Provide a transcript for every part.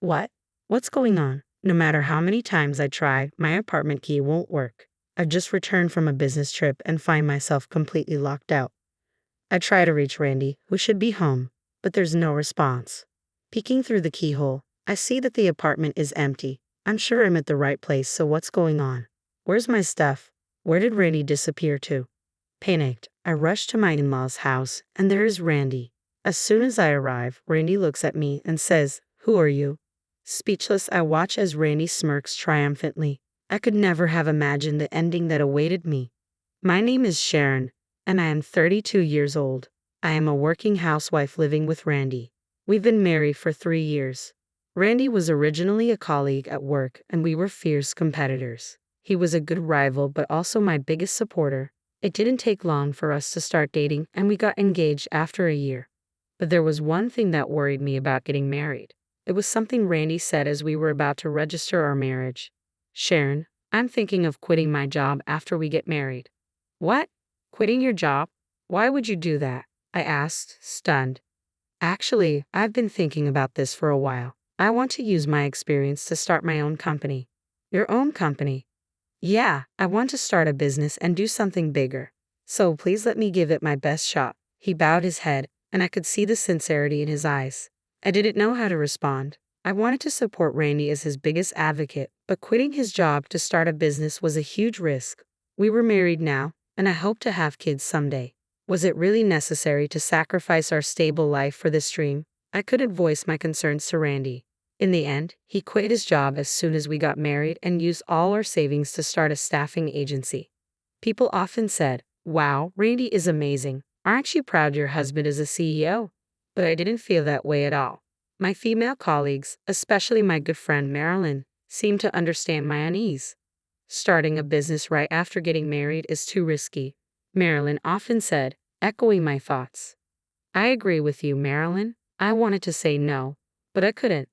What? What's going on? No matter how many times I try, my apartment key won't work. I've just returned from a business trip and find myself completely locked out. I try to reach Randy, who should be home, but there's no response. Peeking through the keyhole, I see that the apartment is empty. I'm sure I'm at the right place, so what's going on? Where's my stuff? Where did Randy disappear to? Panicked, I rush to my in-laws' house, and there is Randy. As soon as I arrive, Randy looks at me and says, "Who are you?" Speechless, I watch as Randy smirks triumphantly. I could never have imagined the ending that awaited me. My name is Sharen, and I am 32 years old. I am a working housewife living with Randy. We've been married for 3 years. Randy was originally a colleague at work, and we were fierce competitors. He was a good rival, but also my biggest supporter. It didn't take long for us to start dating, and we got engaged after a year. But there was one thing that worried me about getting married. It was something Randy said as we were about to register our marriage. "Sharon, I'm thinking of quitting my job after we get married." "What? Quitting your job? Why would you do that?" I asked, stunned. "Actually, I've been thinking about this for a while. I want to use my experience to start my own company." "Your own company?" "Yeah, I want to start a business and do something bigger. So please let me give it my best shot." He bowed his head, and I could see the sincerity in his eyes. I didn't know how to respond. I wanted to support Randy as his biggest advocate, but quitting his job to start a business was a huge risk. We were married now, and I hoped to have kids someday. Was it really necessary to sacrifice our stable life for this dream? I couldn't voice my concerns to Randy. In the end, he quit his job as soon as we got married and used all our savings to start a staffing agency. People often said, "Wow, Randy is amazing. Aren't you proud your husband is a CEO?" But I didn't feel that way at all. My female colleagues, especially my good friend Marilyn, seemed to understand my unease. "Starting a business right after getting married is too risky," Marilyn often said, echoing my thoughts. I agree with you, Marilyn. I wanted to say no, but I couldn't.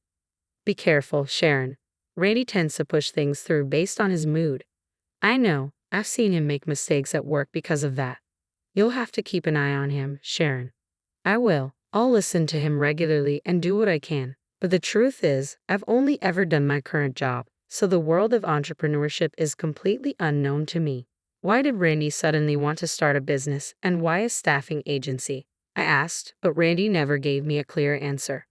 Be careful, Sharon. Randy tends to push things through based on his mood. I know, I've seen him make mistakes at work because of that. You'll have to keep an eye on him, Sharon. I will. I'll listen to him regularly and do what I can. But the truth is, I've only ever done my current job, so the world of entrepreneurship is completely unknown to me. Why did Randy suddenly want to start a business, and why a staffing agency? I asked, but Randy never gave me a clear answer.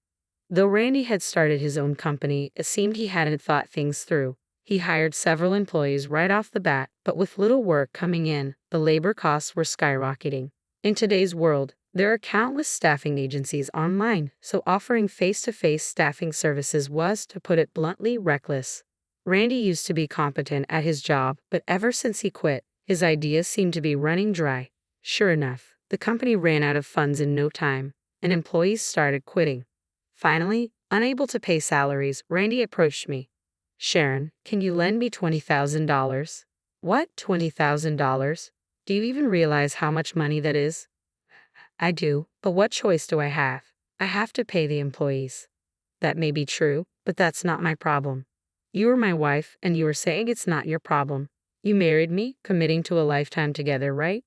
Though Randy had started his own company, it seemed he hadn't thought things through. He hired several employees right off the bat, but with little work coming in, the labor costs were skyrocketing. In today's world, there are countless staffing agencies online, so offering face-to-face staffing services was, to put it bluntly, reckless. Randy used to be competent at his job, but ever since he quit, his ideas seemed to be running dry. Sure enough, the company ran out of funds in no time, and employees started quitting. Finally, unable to pay salaries, Randy approached me. "Sharon, can you lend me $20,000? "What, $20,000? Do you even realize how much money that is?" "I do, but what choice do I have? I have to pay the employees." "That may be true, but that's not my problem." "You are my wife, and you are saying it's not your problem. You married me, committing to a lifetime together, right?"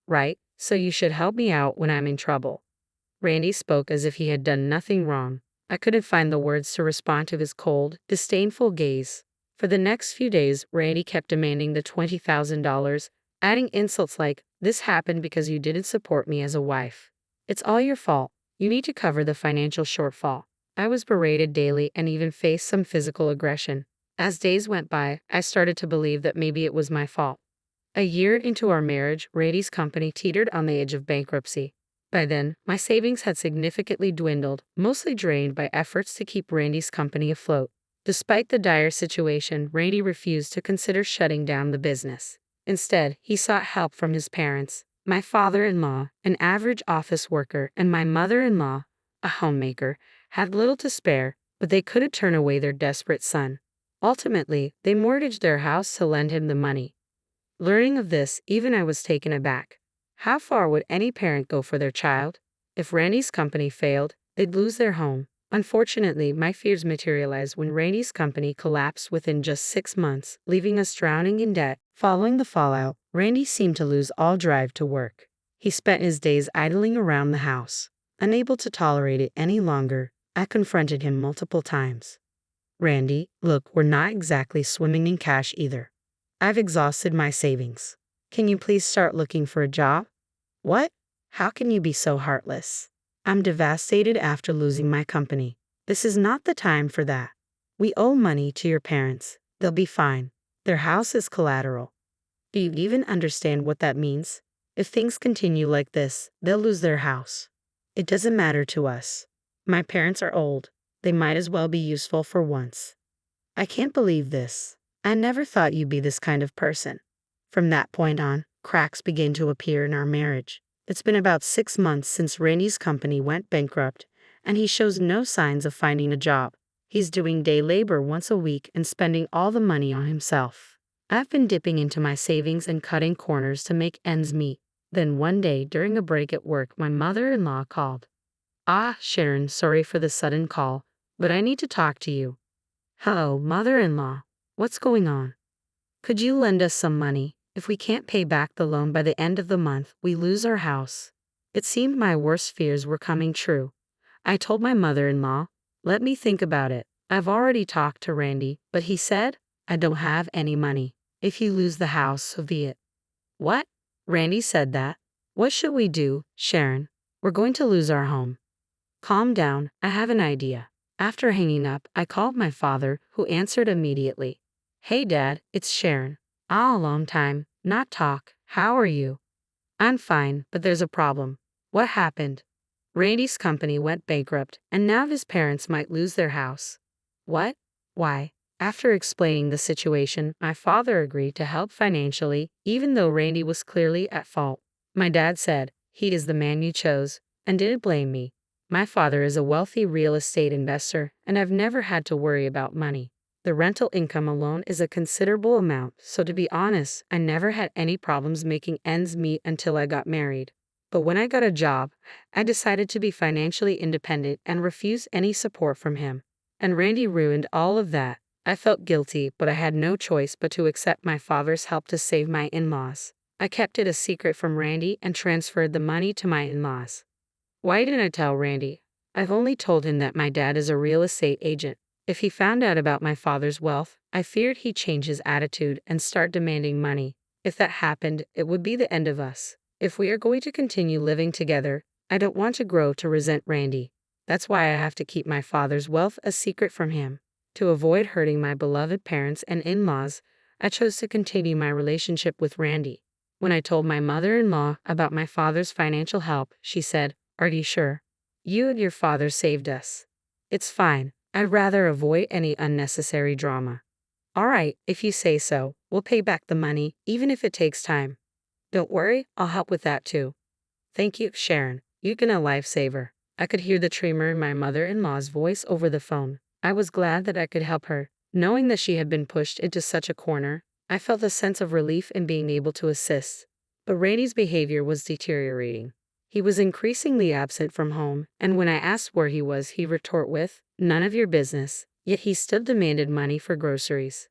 "Right, so you should help me out when I'm in trouble." Randy spoke as if he had done nothing wrong. I couldn't find the words to respond to his cold, disdainful gaze. For the next few days, Randy kept demanding the $20,000, adding insults like, "This happened because you didn't support me as a wife. It's all your fault. You need to cover the financial shortfall." I was berated daily and even faced some physical aggression. As days went by, I started to believe that maybe it was my fault. A year into our marriage, Randy's company teetered on the edge of bankruptcy. By then, my savings had significantly dwindled, mostly drained by efforts to keep Randy's company afloat. Despite the dire situation, Randy refused to consider shutting down the business. Instead, he sought help from his parents, my father-in-law, an average office worker, and my mother-in-law, a homemaker, had little to spare, but they couldn't turn away their desperate son. Ultimately, they mortgaged their house to lend him the money. Learning of this, even I was taken aback. How far would any parent go for their child? If Randy's company failed, they'd lose their home. Unfortunately, my fears materialized when Randy's company collapsed within just 6 months, leaving us drowning in debt. Following the fallout, Randy seemed to lose all drive to work. He spent his days idling around the house. Unable to tolerate it any longer, I confronted him multiple times. Randy, look, we're not exactly swimming in cash either. I've exhausted my savings. Can you please start looking for a job? What? How can you be so heartless? I'm devastated after losing my company. This is not the time for that. We owe money to your parents. They'll be fine. Their house is collateral. Do you even understand what that means? If things continue like this, they'll lose their house. It doesn't matter to us. My parents are old. They might as well be useful for once. I can't believe this. I never thought you'd be this kind of person. From that point on, cracks began to appear in our marriage. It's been about 6 months since Randy's company went bankrupt, and he shows no signs of finding a job. He's doing day labor once a week and spending all the money on himself. I've been dipping into my savings and cutting corners to make ends meet. Then one day, during a break at work, my mother-in-law called. Ah, Sharen, sorry for the sudden call, but I need to talk to you. Hello, mother-in-law. What's going on? Could you lend us some money? If we can't pay back the loan by the end of the month, we lose our house. It seemed my worst fears were coming true. I told my mother-in-law, let me think about it. I've already talked to Randy, but he said, I don't have any money. If you lose the house, so be it. What? Randy said that? What should we do, Sharen? We're going to lose our home. Calm down, I have an idea. After hanging up, I called my father, who answered immediately. Hey Dad, it's Sharen. Ah, a long time, not talk. How are you? I'm fine, but there's a problem. What happened? Randy's company went bankrupt, and now his parents might lose their house. What? Why? After explaining the situation, my father agreed to help financially, even though Randy was clearly at fault. My dad said, he is the man you chose, and didn't blame me. My father is a wealthy real estate investor, and I've never had to worry about money. The rental income alone is a considerable amount, so to be honest, I never had any problems making ends meet until I got married. But when I got a job, I decided to be financially independent and refuse any support from him. And Randy ruined all of that. I felt guilty, but I had no choice but to accept my father's help to save my in-laws. I kept it a secret from Randy and transferred the money to my in-laws. Why didn't I tell Randy? I've only told him that my dad is a real estate agent. If he found out about my father's wealth, I feared he'd change his attitude and start demanding money. If that happened, it would be the end of us. If we are going to continue living together, I don't want to grow to resent Randy. That's why I have to keep my father's wealth a secret from him. To avoid hurting my beloved parents and in-laws, I chose to continue my relationship with Randy. When I told my mother-in-law about my father's financial help, she said, Are you sure? You and your father saved us. It's fine. I'd rather avoid any unnecessary drama. All right, if you say so, we'll pay back the money, even if it takes time. Don't worry, I'll help with that too. Thank you, Sharen. You've been a lifesaver. I could hear the tremor in my mother-in-law's voice over the phone. I was glad that I could help her. Knowing that she had been pushed into such a corner, I felt a sense of relief in being able to assist. But Randy's behavior was deteriorating. He was increasingly absent from home, and when I asked where he was, he retorted with, None of your business, yet he still demanded money for groceries.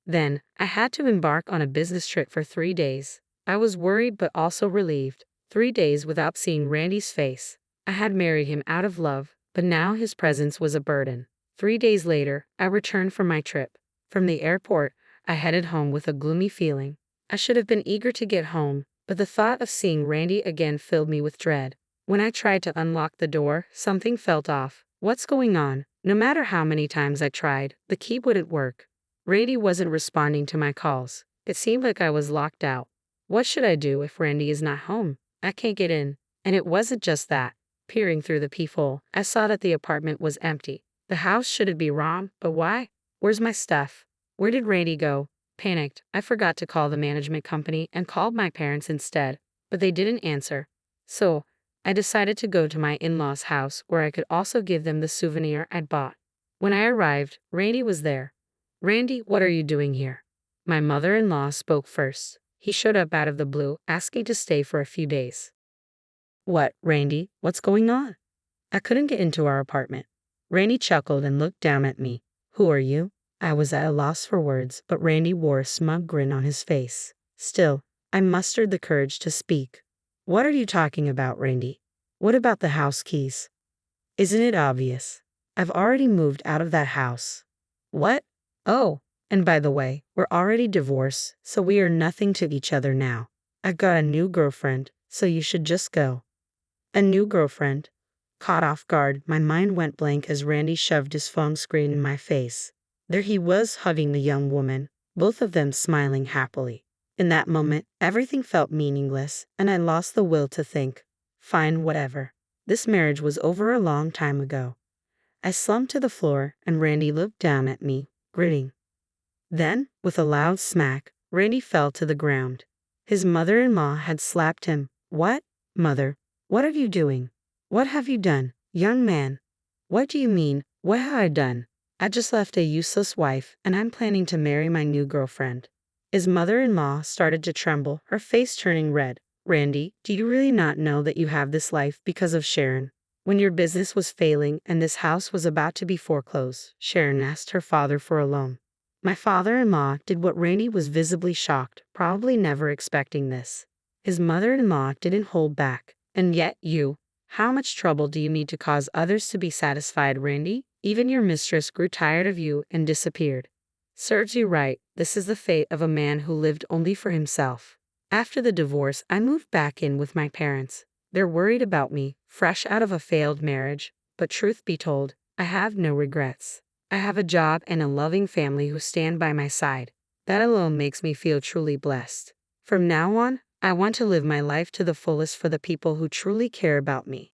Then, I had to embark on a business trip for 3 days. I was worried but also relieved. 3 days without seeing Randy's face. I had married him out of love, but now his presence was a burden. 3 days later, I returned from my trip. From the airport, I headed home with a gloomy feeling. I should have been eager to get home, but the thought of seeing Randy again filled me with dread. When I tried to unlock the door, something felt off. What's going on? No matter how many times I tried, the key wouldn't work. Randy wasn't responding to my calls. It seemed like I was locked out. What should I do if Randy is not home? I can't get in. And it wasn't just that. Peering through the peephole, I saw that the apartment was empty. The house shouldn't be wrong, but why? Where's my stuff? Where did Randy go? Panicked, I forgot to call the management company and called my parents instead, but they didn't answer. So, I decided to go to my in-laws' house where I could also give them the souvenir I'd bought. When I arrived, Randy was there. Randy, what are you doing here? My mother-in-law spoke first. He showed up out of the blue, asking to stay for a few days. What, Randy? What's going on? I couldn't get into our apartment. Randy chuckled and looked down at me. Who are you? I was at a loss for words, but Randy wore a smug grin on his face. Still, I mustered the courage to speak. What are you talking about, Randy? What about the house keys? Isn't it obvious? I've already moved out of that house. What? Oh, and by the way, we're already divorced, so we are nothing to each other now. I've got a new girlfriend, so you should just go. A new girlfriend? Caught off guard, my mind went blank as Randy shoved his phone screen in my face. There he was hugging the young woman, both of them smiling happily. In that moment, everything felt meaningless, and I lost the will to think. Fine, whatever. This marriage was over a long time ago. I slumped to the floor, and Randy looked down at me, grinning. Then, with a loud smack, Randy fell to the ground. His mother-in-law had slapped him. What? Mother, what are you doing? What have you done, young man? What do you mean, what have I done? I just left a useless wife, and I'm planning to marry my new girlfriend. His mother-in-law started to tremble, her face turning red. Randy, do you really not know that you have this life because of Sharen? When your business was failing and this house was about to be foreclosed, Sharen asked her father for a loan. My father-in-law did what Randy was visibly shocked, probably never expecting this. His mother-in-law didn't hold back. And yet you, how much trouble do you need to cause others to be satisfied, Randy? Even your mistress grew tired of you and disappeared. Serves you right, this is the fate of a man who lived only for himself. After the divorce, I moved back in with my parents. They're worried about me, fresh out of a failed marriage, but truth be told, I have no regrets. I have a job and a loving family who stand by my side. That alone makes me feel truly blessed. From now on, I want to live my life to the fullest for the people who truly care about me.